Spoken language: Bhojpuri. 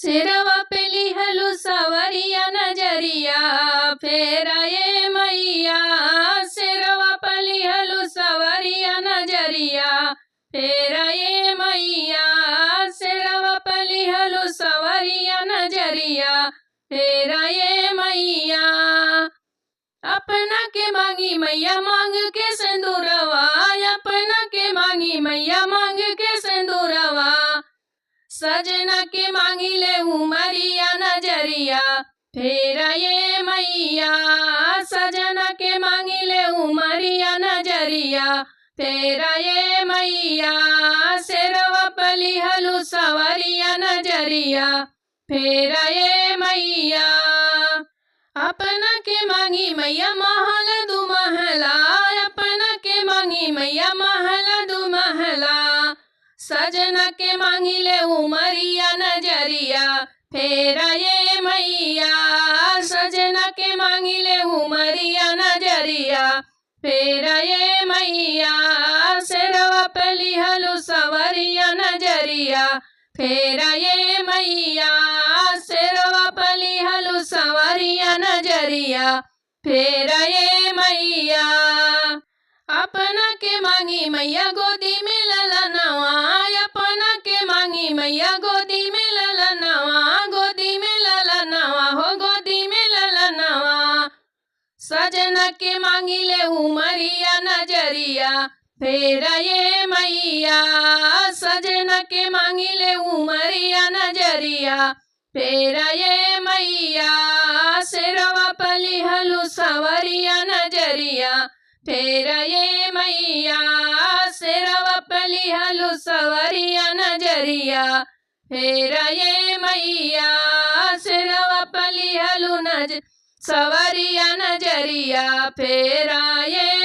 सिरवा पे लिहलु सवरिया नजरिया फेरा ये मैया। सिरवा पे लिहलु सवरिया नजरिया फेरा ये मैया। सिरवा पे लिहलु सवरिया नजरिया फेरा ये मैया। अपना के मांगी मैया मांग के सिंदूरवा, अपना के मांगी मैया मांग के सिंदूरवा। सजना के मांगी ले उमरिया नजरिया फेरा ये मैया। सजना के मांगी ले उमरिया नजरिया फेरा ये मैया। सिरवा पे लिहलु सवरिया नजरिया फेरा ये मैया। अपना के मांगी मैया महल दू महला, अपना के मांगी मैया महल दू महला। सजना के मांगी ले उमरिया नजरिया फेरा ये मैया। सजना के मांगी ले उमरिया नजरिया फेरा ये मैया। सिरवा पे लिहलु सवरिया नजरिया फेरा ये मैया। सिरवा पे लिहलु सवरिया नजरिया फेरा ये मैया। अपना के मांगी मैया गोदी में ललनवा, अपना के मांगी मैया गोदी में ललनवा। गोदी में ललनवा हो गोदी में ललनवा। सजना के मांगी ले उमरिया नजरिया फेरा ये मैया। सजना के मांगी ले उमरिया नजरिया फेरा ये मैया। सिरवा पे लिहलु सवरिया नजरिया फेरा ये मैया। सिरवा पे लिहलु सवरिया नजरिया फेरा ये मैया। सिरवा पे लिहलु सवरिया नजरिया फेरा ये